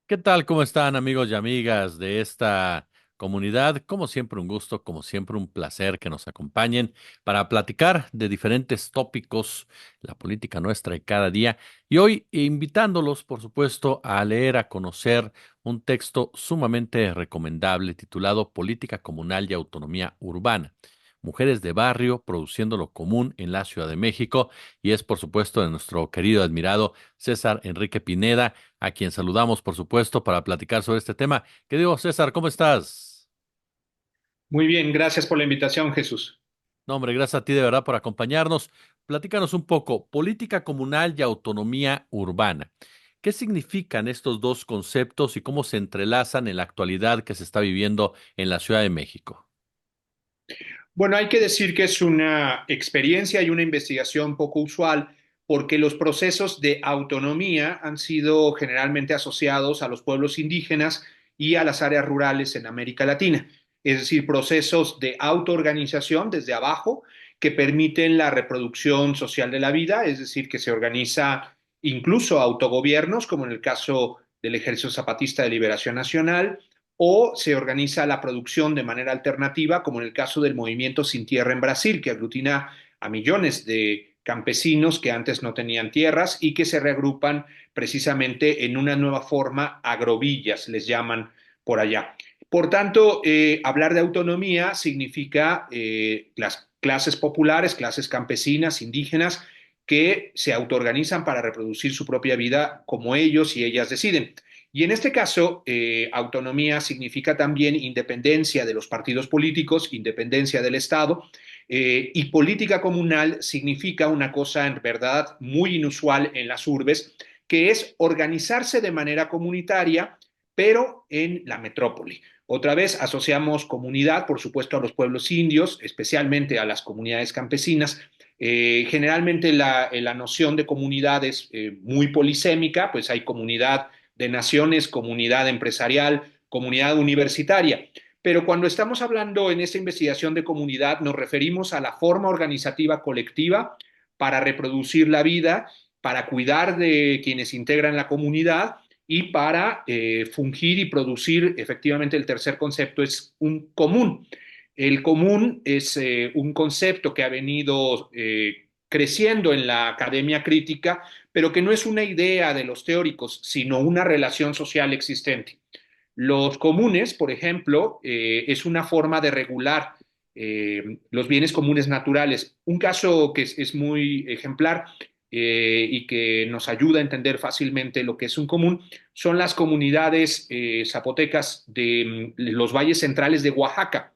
¿Qué tal? ¿Cómo están amigos y amigas de esta comunidad? Como siempre un gusto, como siempre un placer que nos acompañen para platicar de diferentes tópicos, la política nuestra y cada día. Y hoy invitándolos, por supuesto, a leer, a conocer un texto sumamente recomendable titulado Política Comunal y Autonomía Urbana. Mujeres de barrio produciendo lo común en la Ciudad de México, y es por supuesto de nuestro querido admirado César Enrique Pineda, a quien saludamos, por supuesto, para platicar sobre este tema. ¿Qué digo, César? ¿Cómo estás? Muy bien, gracias por la invitación, Jesús. No, hombre, gracias a ti de verdad por acompañarnos. Platícanos un poco, política comunal y autonomía urbana. ¿Qué significan estos dos conceptos y cómo se entrelazan en la actualidad que se está viviendo en la Ciudad de México? Bueno, hay que decir que es una experiencia y una investigación poco usual porque los procesos de autonomía han sido generalmente asociados a los pueblos indígenas y a las áreas rurales en América Latina. Es decir, procesos de autoorganización desde abajo que permiten la reproducción social de la vida, es decir, que se organiza incluso autogobiernos, como en el caso del Ejército Zapatista de Liberación Nacional, o se organiza la producción de manera alternativa, como en el caso del movimiento Sin Tierra en Brasil, que aglutina a millones de campesinos que antes no tenían tierras y que se reagrupan precisamente en una nueva forma, agrovillas les llaman por allá. Por tanto, hablar de autonomía significa las clases populares, clases campesinas, indígenas, que se autoorganizan para reproducir su propia vida como ellos y ellas deciden. Y en este caso, autonomía significa también independencia de los partidos políticos, independencia del Estado, y política comunal significa una cosa en verdad muy inusual en las urbes, que es organizarse de manera comunitaria, pero en la metrópoli. Otra vez asociamos comunidad, por supuesto, a los pueblos indios, especialmente a las comunidades campesinas. Generalmente la noción de comunidad es muy polisémica, pues hay comunidad de naciones, comunidad empresarial, comunidad universitaria. Pero cuando estamos hablando en esta investigación de comunidad, nos referimos a la forma organizativa colectiva para reproducir la vida, para cuidar de quienes integran la comunidad y para fungir y producir, efectivamente, el tercer concepto es un común. El común es un concepto que ha venido creciendo en la academia crítica, pero que no es una idea de los teóricos, sino una relación social existente. Los comunes, por ejemplo, es una forma de regular los bienes comunes naturales. Un caso que es muy ejemplar y que nos ayuda a entender fácilmente lo que es un común son las comunidades zapotecas de los valles centrales de Oaxaca,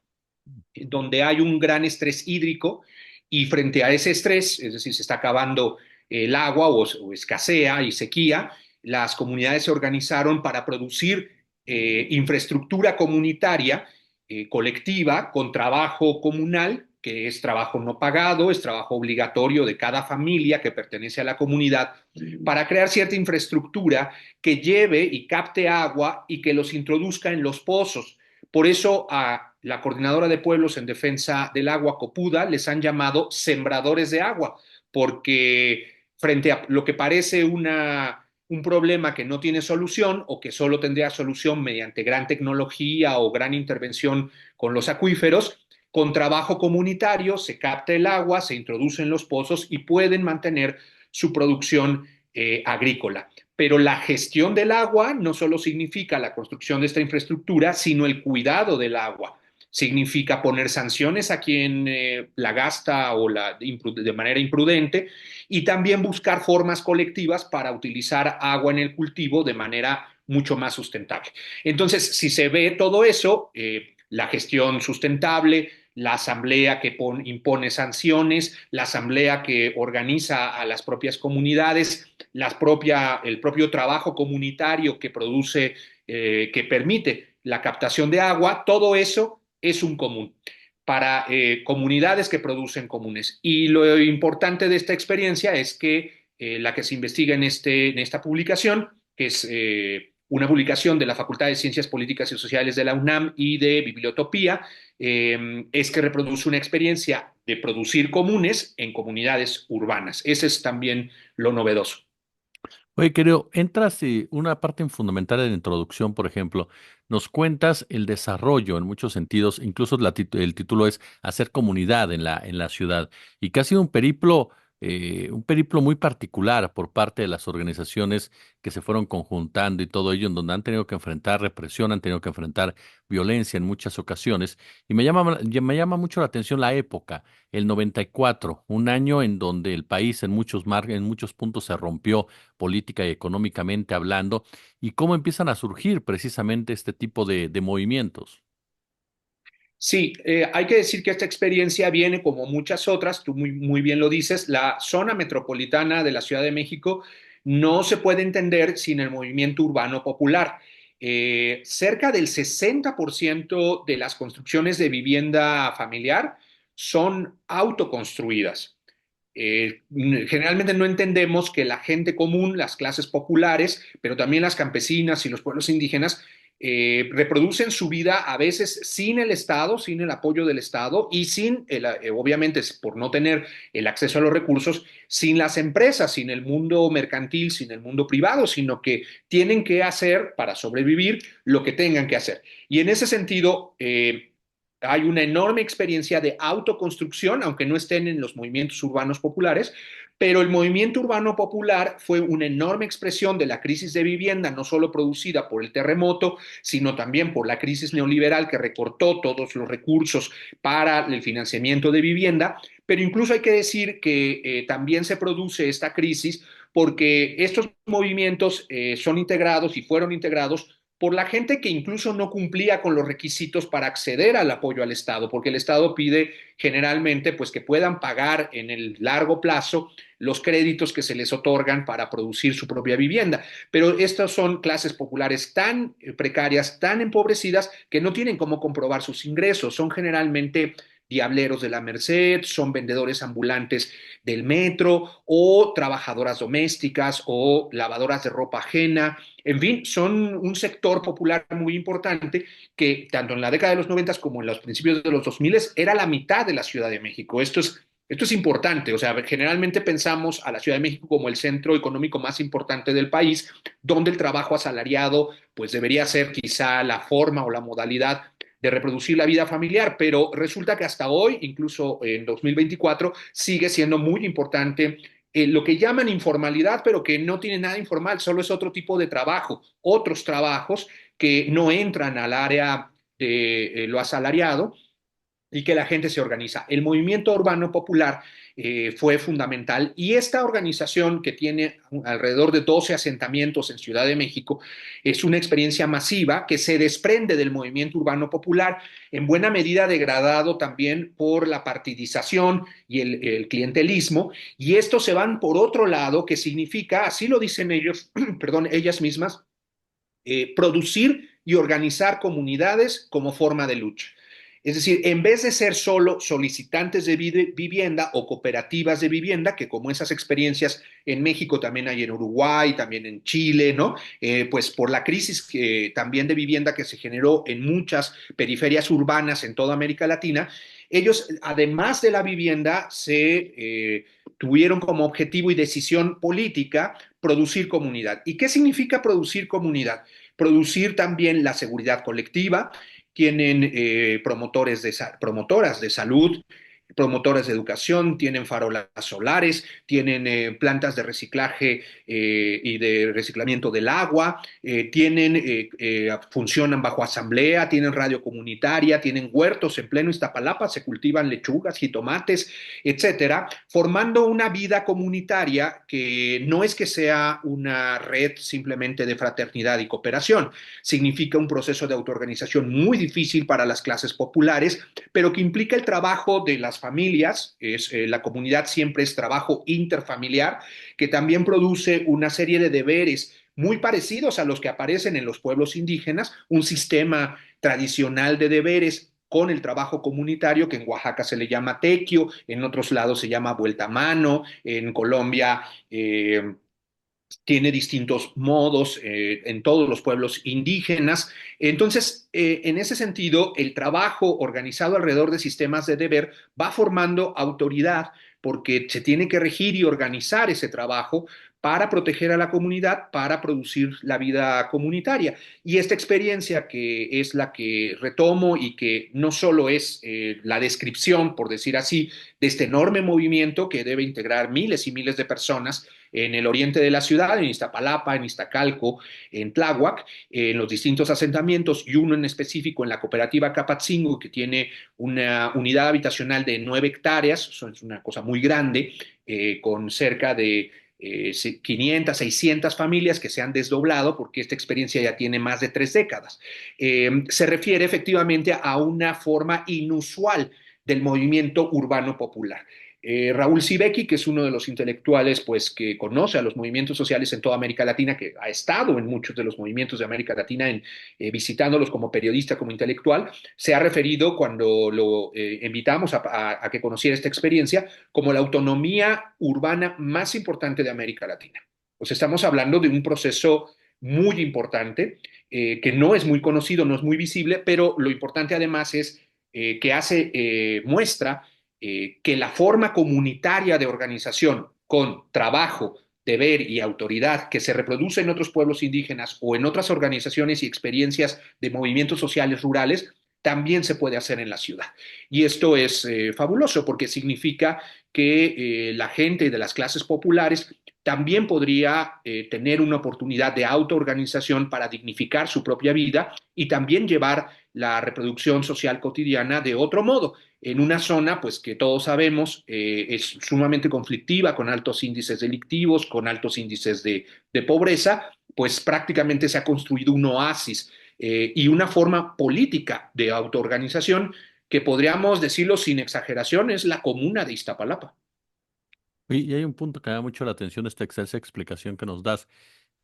donde hay un gran estrés hídrico y frente a ese estrés, es decir, se está acabando el agua o escasea y sequía, las comunidades se organizaron para producir infraestructura comunitaria colectiva con trabajo comunal, que es trabajo no pagado, es trabajo obligatorio de cada familia que pertenece a la comunidad, para crear cierta infraestructura que lleve y capte agua y que los introduzca en los pozos. Por eso a la Coordinadora de Pueblos en Defensa del Agua, Copuda, les han llamado sembradores de agua, porque frente a lo que parece un problema que no tiene solución o que solo tendría solución mediante gran tecnología o gran intervención con los acuíferos, con trabajo comunitario se capta el agua, se introduce en los pozos y pueden mantener su producción agrícola. Pero la gestión del agua no solo significa la construcción de esta infraestructura, sino el cuidado del agua. Significa poner sanciones a quien la gasta o de manera imprudente y también buscar formas colectivas para utilizar agua en el cultivo de manera mucho más sustentable. Entonces, si se ve todo eso, la gestión sustentable, la asamblea que impone sanciones, la asamblea que organiza a las propias comunidades, el propio trabajo comunitario que produce, que permite la captación de agua, todo eso es un común para comunidades que producen comunes. Y lo importante de esta experiencia es que la que se investiga en esta publicación, que es una publicación de la Facultad de Ciencias Políticas y Sociales de la UNAM y de Bibliotopía, es que reproduce una experiencia de producir comunes en comunidades urbanas. Ese es también lo novedoso. Oye, querido, entras y una parte fundamental de la introducción, por ejemplo, nos cuentas el desarrollo en muchos sentidos, incluso el título es hacer comunidad en la ciudad, y que ha sido un periplo muy particular por parte de las organizaciones que se fueron conjuntando y todo ello, en donde han tenido que enfrentar represión, han tenido que enfrentar violencia en muchas ocasiones, y me llama mucho la atención la época, el 94, un año en donde el país en muchos puntos se rompió política y económicamente hablando, y cómo empiezan a surgir precisamente este tipo de movimientos. Sí, hay que decir que esta experiencia viene como muchas otras, tú muy bien lo dices, la zona metropolitana de la Ciudad de México no se puede entender sin el movimiento urbano popular. Cerca del 60% de las construcciones de vivienda familiar son autoconstruidas. Generalmente no entendemos que la gente común, las clases populares, pero también las campesinas y los pueblos indígenas, reproducen su vida a veces sin el Estado, sin el apoyo del Estado y sin, obviamente, por no tener el acceso a los recursos, sin las empresas, sin el mundo mercantil, sin el mundo privado, sino que tienen que hacer para sobrevivir lo que tengan que hacer. Y en ese sentido, hay una enorme experiencia de autoconstrucción, aunque no estén en los movimientos urbanos populares, pero el movimiento urbano popular fue una enorme expresión de la crisis de vivienda, no solo producida por el terremoto, sino también por la crisis neoliberal que recortó todos los recursos para el financiamiento de vivienda. Pero incluso hay que decir que también se produce esta crisis porque estos movimientos son integrados y fueron integrados por la gente que incluso no cumplía con los requisitos para acceder al apoyo al Estado, porque el Estado pide generalmente pues que puedan pagar en el largo plazo los créditos que se les otorgan para producir su propia vivienda. Pero estas son clases populares tan precarias, tan empobrecidas, que no tienen cómo comprobar sus ingresos. Son generalmente diableros de la Merced, son vendedores ambulantes del metro o trabajadoras domésticas o lavadoras de ropa ajena. En fin, son un sector popular muy importante que tanto en la década de los 90 como en los principios de los 2000 era la mitad de la Ciudad de México. Esto es importante, o sea, generalmente pensamos a la Ciudad de México como el centro económico más importante del país, donde el trabajo asalariado pues debería ser quizá la forma o la modalidad de reproducir la vida familiar, pero resulta que hasta hoy, incluso en 2024, sigue siendo muy importante lo que llaman informalidad, pero que no tiene nada informal, solo es otro tipo de trabajo, otros trabajos que no entran al área de lo asalariado y que la gente se organiza. El movimiento urbano popular fue fundamental y esta organización que tiene alrededor de 12 asentamientos en Ciudad de México es una experiencia masiva que se desprende del movimiento urbano popular, en buena medida degradado también por la partidización y el clientelismo, y estos se van por otro lado, que significa, así lo dicen ellos, perdón, ellas mismas, producir y organizar comunidades como forma de lucha. Es decir, en vez de ser solo solicitantes de vivienda o cooperativas de vivienda, que como esas experiencias en México también hay en Uruguay, también en Chile, ¿no? Pues por la crisis también de vivienda que se generó en muchas periferias urbanas en toda América Latina, ellos, además de la vivienda, tuvieron como objetivo y decisión política producir comunidad. ¿Y qué significa producir comunidad? Producir también la seguridad colectiva, tienen promotoras de salud, promotoras de educación, tienen farolas solares, tienen plantas de reciclaje y de reciclamiento del agua, funcionan bajo asamblea, tienen radio comunitaria, tienen huertos en pleno Iztapalapa, se cultivan lechugas, jitomates, etcétera, formando una vida comunitaria que no es que sea una red simplemente de fraternidad y cooperación, significa un proceso de autoorganización muy difícil para las clases populares, pero que implica el trabajo de las familias, la comunidad siempre es trabajo interfamiliar, que también produce una serie de deberes muy parecidos a los que aparecen en los pueblos indígenas, un sistema tradicional de deberes con el trabajo comunitario, que en Oaxaca se le llama tequio, en otros lados se llama vuelta a mano, en Colombia tiene distintos modos en todos los pueblos indígenas. Entonces, en ese sentido, el trabajo organizado alrededor de sistemas de deber va formando autoridad porque se tiene que regir y organizar ese trabajo para proteger a la comunidad, para producir la vida comunitaria. Y esta experiencia que es la que retomo y que no solo es la descripción, por decir así, de este enorme movimiento que debe integrar miles y miles de personas en el oriente de la ciudad, en Iztapalapa, en Iztacalco, en Tláhuac, en los distintos asentamientos y uno en específico en la cooperativa Capatzingo, que tiene una unidad habitacional de 9 hectáreas, eso es una cosa muy grande, con cerca de 500, 600 familias que se han desdoblado porque esta experiencia ya tiene más de 3 décadas. Se refiere efectivamente a una forma inusual del movimiento urbano popular. Raúl Sibeki, que es uno de los intelectuales pues, que conoce a los movimientos sociales en toda América Latina, que ha estado en muchos de los movimientos de América Latina, visitándolos como periodista, como intelectual, se ha referido cuando lo invitamos a que conociera esta experiencia como la autonomía urbana más importante de América Latina. Pues estamos hablando de un proceso muy importante, que no es muy conocido, no es muy visible, pero lo importante además es que muestra que la forma comunitaria de organización con trabajo, deber y autoridad que se reproduce en otros pueblos indígenas o en otras organizaciones y experiencias de movimientos sociales rurales, también se puede hacer en la ciudad. Y esto es fabuloso porque significa que la gente de las clases populares también podría tener una oportunidad de autoorganización para dignificar su propia vida y también llevar la reproducción social cotidiana de otro modo, en una zona pues que todos sabemos es sumamente conflictiva, con altos índices delictivos, con altos índices de pobreza, pues prácticamente se ha construido un oasis y una forma política de autoorganización que podríamos decirlo sin exageración es la comuna de Iztapalapa. Y hay un punto que me da mucho la atención, esta excelsa explicación que nos das.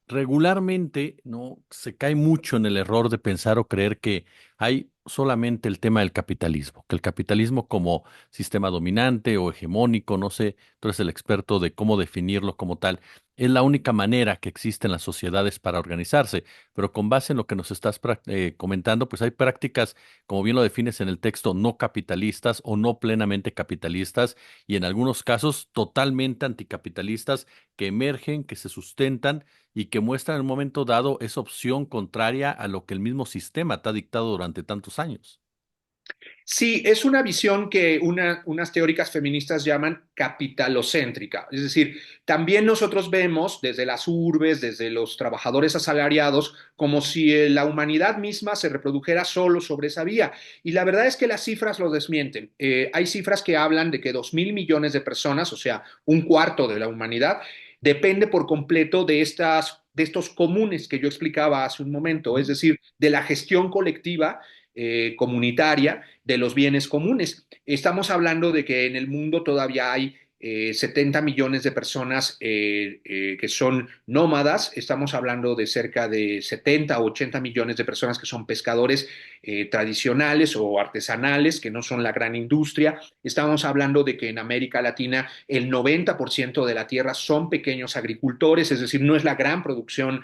Regularmente, ¿no? Se cae mucho en el error de pensar o creer que hay solamente el tema del capitalismo, que el capitalismo como sistema dominante o hegemónico, no sé, tú eres el experto de cómo definirlo como tal, es la única manera que existe en las sociedades para organizarse, pero con base en lo que nos estás comentando, pues hay prácticas, como bien lo defines en el texto, no capitalistas o no plenamente capitalistas y en algunos casos totalmente anticapitalistas que emergen, que se sustentan y que muestran en un momento dado esa opción contraria a lo que el mismo sistema te ha dictado durante tantos años. Sí, es una visión que unas teóricas feministas llaman capitalocéntrica. Es decir, también nosotros vemos desde las urbes, desde los trabajadores asalariados, como si la humanidad misma se reprodujera solo sobre esa vía. Y la verdad es que las cifras lo desmienten. Hay cifras que hablan de que 2.000 millones de personas, o sea, un cuarto de la humanidad, depende por completo de estos comunes que yo explicaba hace un momento, es Ujú. decir, de la gestión colectiva comunitaria de los bienes comunes. Estamos hablando de que en el mundo todavía hay 70 millones de personas que son nómadas, estamos hablando de cerca de 70 o 80 millones de personas que son pescadores tradicionales o artesanales, que no son la gran industria, estamos hablando de que en América Latina el 90% de la tierra son pequeños agricultores, es decir, no es la gran producción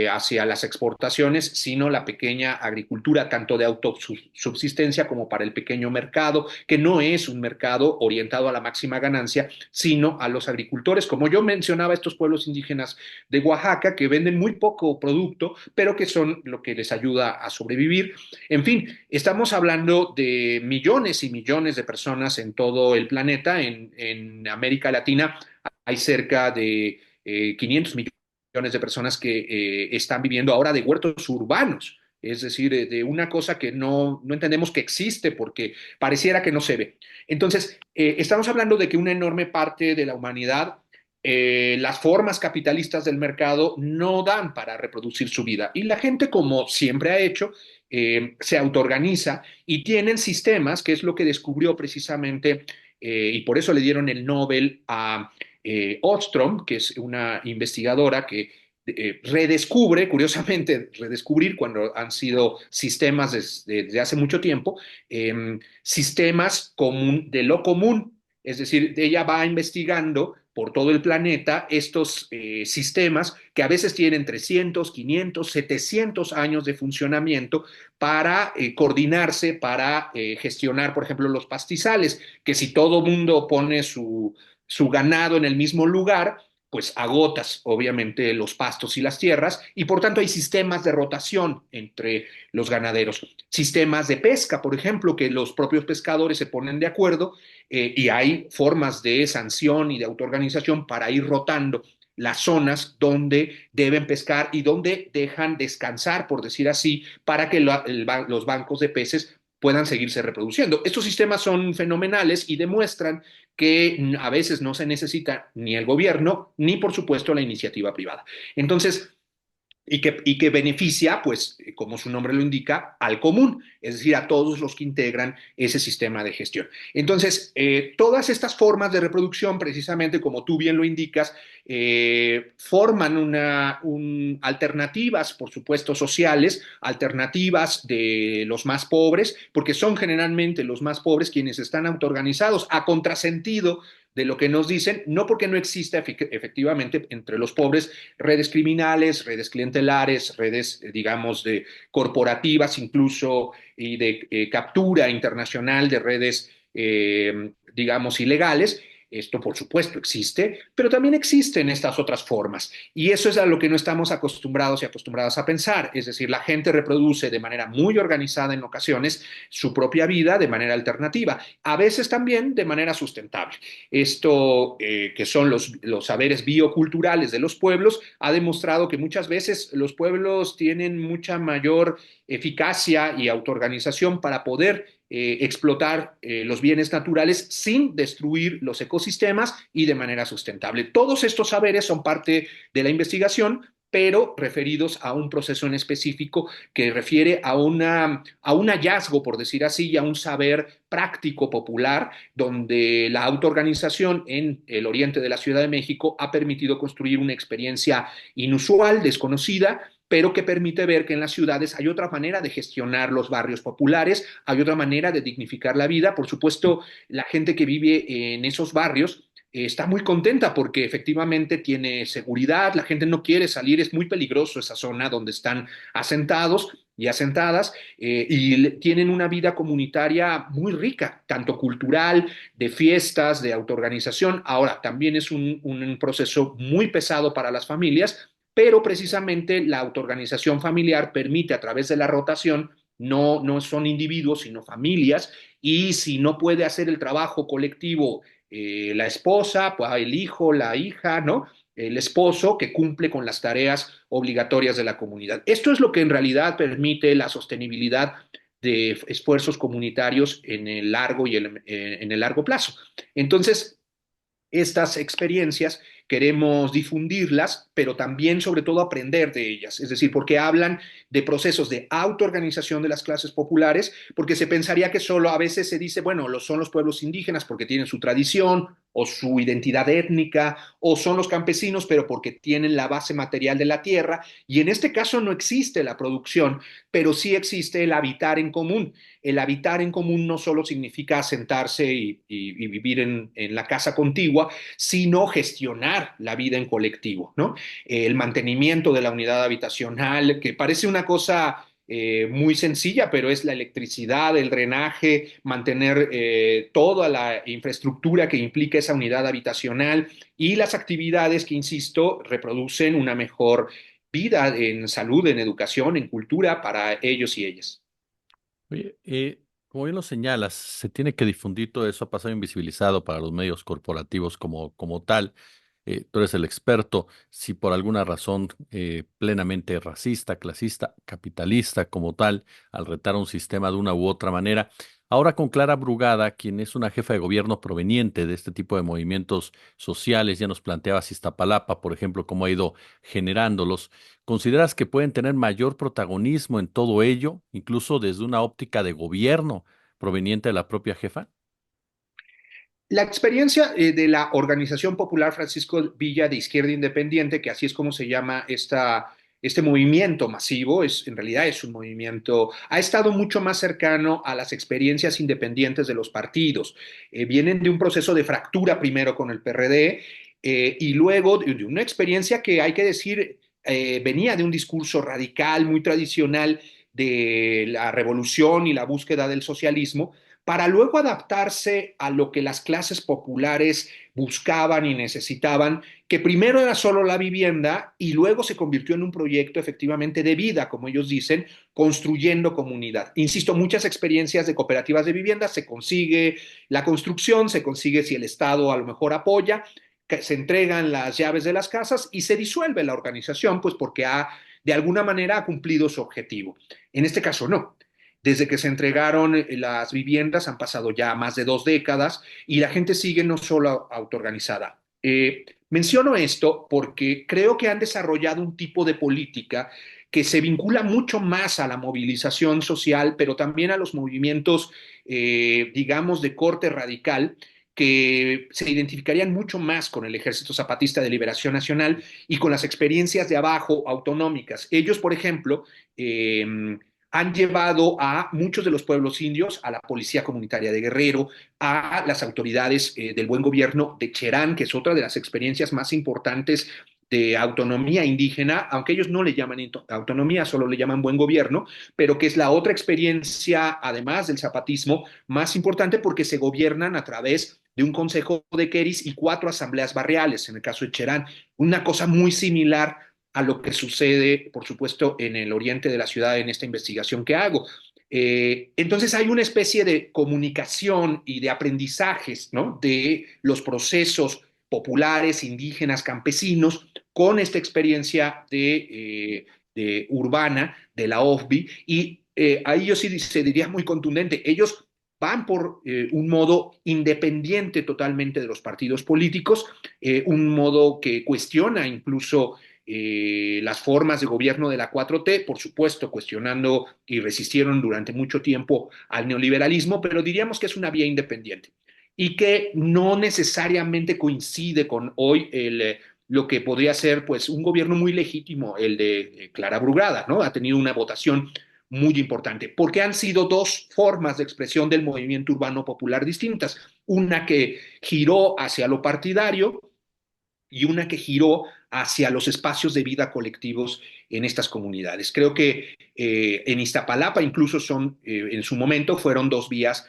hacia las exportaciones, sino la pequeña agricultura, tanto de autosubsistencia como para el pequeño mercado, que no es un mercado orientado a la máxima ganancia, sino a los agricultores. Como yo mencionaba, estos pueblos indígenas de Oaxaca, que venden muy poco producto, pero que son lo que les ayuda a sobrevivir. En fin, estamos hablando de millones y millones de personas en todo el planeta. En América Latina hay cerca de 500 millones de personas que están viviendo ahora de huertos urbanos, es decir, de una cosa que no entendemos que existe porque pareciera que no se ve. Entonces, estamos hablando de que una enorme parte de la humanidad, las formas capitalistas del mercado no dan para reproducir su vida. Y la gente, como siempre ha hecho, se autoorganiza y tienen sistemas, que es lo que descubrió precisamente, y por eso le dieron el Nobel a Ostrom, que es una investigadora que redescubre, curiosamente, redescubrir cuando han sido sistemas desde hace mucho tiempo, sistemas de lo común. Es decir, ella va investigando por todo el planeta estos sistemas que a veces tienen 300, 500, 700 años de funcionamiento para coordinarse, para gestionar, por ejemplo, los pastizales, que si todo mundo pone su ganado en el mismo lugar, pues agotas obviamente los pastos y las tierras y por tanto hay sistemas de rotación entre los ganaderos, sistemas de pesca, por ejemplo, que los propios pescadores se ponen de acuerdo y hay formas de sanción y de autoorganización para ir rotando las zonas donde deben pescar y donde dejan descansar, por decir así, para que los bancos de peces puedan seguirse reproduciendo. Estos sistemas son fenomenales y demuestran que a veces no se necesita ni el gobierno ni, por supuesto, la iniciativa privada. Entonces, y que beneficia, pues, como su nombre lo indica, al común, es decir, a todos los que integran ese sistema de gestión. Entonces, todas estas formas de reproducción, precisamente como tú bien lo indicas, forman alternativas, por supuesto, sociales, alternativas de los más pobres, porque son generalmente los más pobres quienes están autoorganizados a contrasentido de lo que nos dicen, no porque no exista efectivamente entre los pobres redes criminales, redes clientelares, redes, digamos, de corporativas incluso y de captura internacional de redes, digamos, ilegales. Esto, por supuesto, existe, pero también existen estas otras formas. Y eso es a lo que no estamos acostumbrados y acostumbradas a pensar. Es decir, la gente reproduce de manera muy organizada en ocasiones su propia vida de manera alternativa, a veces también de manera sustentable. Esto, que son los saberes bioculturales de los pueblos, ha demostrado que muchas veces los pueblos tienen mucha mayor eficacia y autoorganización para poder explotar los bienes naturales sin destruir los ecosistemas y de manera sustentable. Todos estos saberes son parte de la investigación, pero referidos a un proceso en específico que refiere a un hallazgo, por decir así, y a un saber práctico popular, donde la autoorganización en el oriente de la Ciudad de México ha permitido construir una experiencia inusual, desconocida, pero que permite ver que en las ciudades hay otra manera de gestionar los barrios populares, hay otra manera de dignificar la vida. Por supuesto, la gente que vive en esos barrios está muy contenta porque efectivamente tiene seguridad, la gente no quiere salir, es muy peligroso esa zona donde están asentados y asentadas, y tienen una vida comunitaria muy rica, tanto cultural, de fiestas, de autoorganización. Ahora, también es un proceso muy pesado para las familias, pero precisamente la autoorganización familiar permite a través de la rotación, no son individuos, sino familias, y si no puede hacer el trabajo colectivo la esposa, pues el hijo, la hija, ¿no? El esposo que cumple con las tareas obligatorias de la comunidad. Esto es lo que en realidad permite la sostenibilidad de esfuerzos comunitarios en el largo en el largo plazo. Entonces, estas experiencias queremos difundirlas, pero también sobre todo aprender de ellas, es decir, porque hablan de procesos de autoorganización de las clases populares, porque se pensaría que solo a veces se dice, bueno, son los pueblos indígenas porque tienen su tradición o su identidad étnica, o son los campesinos, pero porque tienen la base material de la tierra, y en este caso no existe la producción, pero sí existe el habitar en común. El habitar en común no solo significa sentarse y vivir en la casa contigua, sino gestionar la vida en colectivo, ¿no? El mantenimiento de la unidad habitacional, que parece una cosa muy sencilla, pero es la electricidad, el drenaje, mantener toda la infraestructura que implica esa unidad habitacional y las actividades que, insisto, reproducen una mejor vida en salud, en educación, en cultura para ellos y ellas. Oye, como bien lo señalas, se tiene que difundir todo eso, ha pasado invisibilizado para los medios corporativos como tal. Tú eres el experto, si por alguna razón plenamente racista, clasista, capitalista como tal, al retar un sistema de una u otra manera. Ahora con Clara Brugada, quien es una jefa de gobierno proveniente de este tipo de movimientos sociales, ya nos planteaba Iztapalapa, por ejemplo, cómo ha ido generándolos. ¿Consideras que pueden tener mayor protagonismo en todo ello, incluso desde una óptica de gobierno proveniente de la propia jefa? La experiencia de la Organización Popular Francisco Villa de Izquierda Independiente, que así es como se llama este movimiento masivo, en realidad es un movimiento, ha estado mucho más cercano a las experiencias independientes de los partidos. Vienen de un proceso de fractura primero con el PRD, y luego de una experiencia que hay que decir venía de un discurso radical, muy tradicional de la revolución y la búsqueda del socialismo, para luego adaptarse a lo que las clases populares buscaban y necesitaban, que primero era solo la vivienda y luego se convirtió en un proyecto efectivamente de vida, como ellos dicen, construyendo comunidad. Insisto, muchas experiencias de cooperativas de vivienda se consigue la construcción, se consigue si el Estado a lo mejor apoya, se entregan las llaves de las casas y se disuelve la organización, pues porque de alguna manera ha cumplido su objetivo. En este caso no. Desde que se entregaron las viviendas han pasado ya más de 2 décadas y la gente sigue no solo autoorganizada. Menciono esto porque creo que han desarrollado un tipo de política que se vincula mucho más a la movilización social, pero también a los movimientos, digamos, de corte radical, que se identificarían mucho más con el Ejército Zapatista de Liberación Nacional y con las experiencias de abajo autonómicas. Ellos, por ejemplo, han llevado a muchos de los pueblos indios, a la Policía Comunitaria de Guerrero, a las autoridades del buen gobierno de Cherán, que es otra de las experiencias más importantes de autonomía indígena, aunque ellos no le llaman autonomía, solo le llaman buen gobierno, pero que es la otra experiencia, además del zapatismo, más importante porque se gobiernan a través de un consejo de Queris y 4 asambleas barriales, en el caso de Cherán, una cosa muy similar a lo que sucede, por supuesto, en el oriente de la ciudad en esta investigación que hago. Entonces hay una especie de comunicación y de aprendizajes, ¿no?, de los procesos populares, indígenas, campesinos, con esta experiencia de urbana de la OFBI, y ahí yo sí se diría muy contundente, ellos van por un modo independiente totalmente de los partidos políticos, un modo que cuestiona incluso las formas de gobierno de la 4T, por supuesto, cuestionando y resistieron durante mucho tiempo al neoliberalismo, pero diríamos que es una vía independiente y que no necesariamente coincide con hoy lo que podría ser pues un gobierno muy legítimo, el de Clara Brugada, ¿no? Ha tenido una votación muy importante, porque han sido 2 formas de expresión del movimiento urbano popular distintas, una que giró hacia lo partidario y una que giró hacia los espacios de vida colectivos en estas comunidades. Creo que en Iztapalapa incluso en su momento fueron 2 vías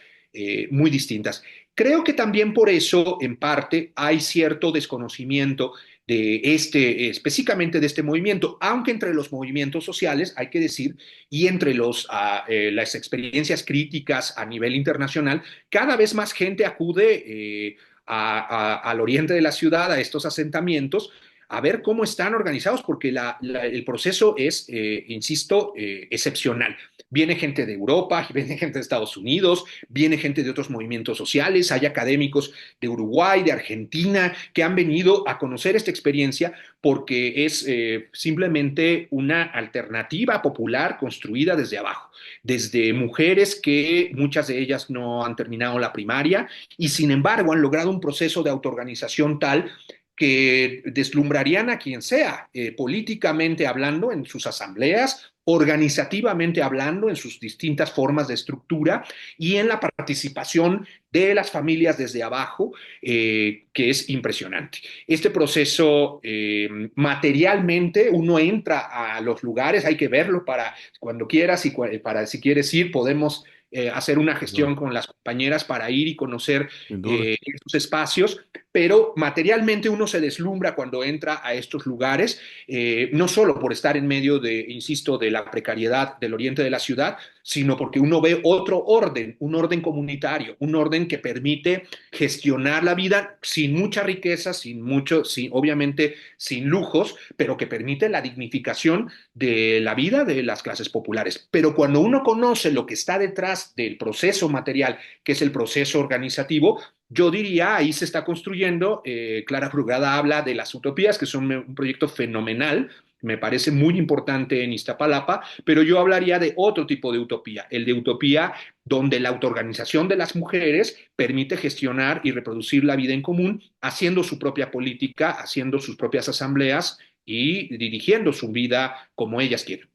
muy distintas. Creo que también por eso, en parte, hay cierto desconocimiento de específicamente de este movimiento, aunque entre los movimientos sociales, hay que decir, y entre las experiencias críticas a nivel internacional, cada vez más gente acude al oriente de la ciudad, a estos asentamientos, a ver cómo están organizados, porque el proceso es, insisto, excepcional. Viene gente de Europa, viene gente de Estados Unidos, viene gente de otros movimientos sociales, hay académicos de Uruguay, de Argentina, que han venido a conocer esta experiencia porque es simplemente una alternativa popular construida desde abajo, desde mujeres que muchas de ellas no han terminado la primaria y sin embargo han logrado un proceso de autoorganización tal que deslumbrarían a quien sea, políticamente hablando en sus asambleas, organizativamente hablando en sus distintas formas de estructura y en la participación de las familias desde abajo, que es impresionante. Este proceso, materialmente, uno entra a los lugares, hay que verlo para cuando quieras y para si quieres ir, podemos hacer una Sin duda, gestión con las compañeras para ir y conocer sin duda. estos espacios, pero materialmente uno se deslumbra cuando entra a estos lugares, no solo por estar en medio de, insisto, de la precariedad del oriente de la ciudad, sino porque uno ve otro orden, un orden comunitario, un orden que permite gestionar la vida sin mucha riqueza, obviamente sin lujos, pero que permite la dignificación de la vida de las clases populares. Pero cuando uno conoce lo que está detrás del proceso material, que es el proceso organizativo, yo diría, ahí se está construyendo, Clara Brugada habla de las utopías, que son un proyecto fenomenal, me parece muy importante en Iztapalapa, pero yo hablaría de otro tipo de utopía, el de utopía donde la autoorganización de las mujeres permite gestionar y reproducir la vida en común, haciendo su propia política, haciendo sus propias asambleas y dirigiendo su vida como ellas quieren.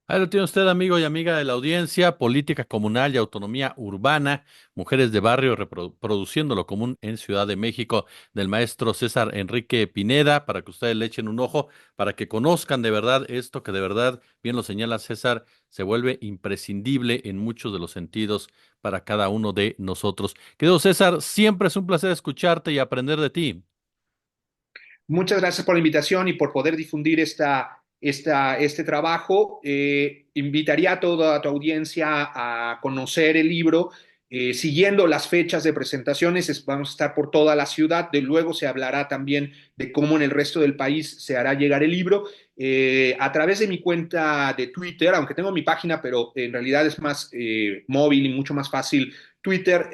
Ahí lo tiene usted, amigo y amiga de la audiencia, política comunal y autonomía urbana, mujeres de barrio produciendo lo común en Ciudad de México, del maestro César Enrique Pineda, para que ustedes le echen un ojo, para que conozcan de verdad esto que de verdad, bien lo señala César, se vuelve imprescindible en muchos de los sentidos para cada uno de nosotros. Querido César, siempre es un placer escucharte y aprender de ti. Muchas gracias por la invitación y por poder difundir este trabajo. Invitaría a toda tu audiencia a conocer el libro, siguiendo las fechas de presentaciones. Vamos a estar por toda la ciudad. De luego se hablará también de cómo en el resto del país se hará llegar el libro. A través de mi cuenta de Twitter, aunque tengo mi página, pero en realidad es más móvil y mucho más fácil. Twitter,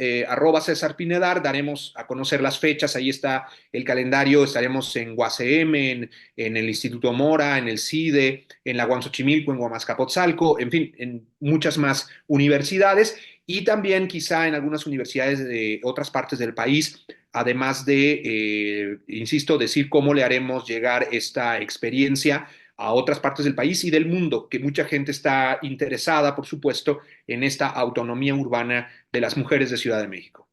@César Pinedar, daremos a conocer las fechas, ahí está el calendario. Estaremos en UACM, en el Instituto Mora, en el CIDE, en la Guanxochimilco, en Huamascapotzalco, en fin, en muchas más universidades y también quizá en algunas universidades de otras partes del país, además de, insisto, decir cómo le haremos llegar esta experiencia a otras partes del país y del mundo, que mucha gente está interesada, por supuesto, en esta autonomía urbana de las mujeres de Ciudad de México.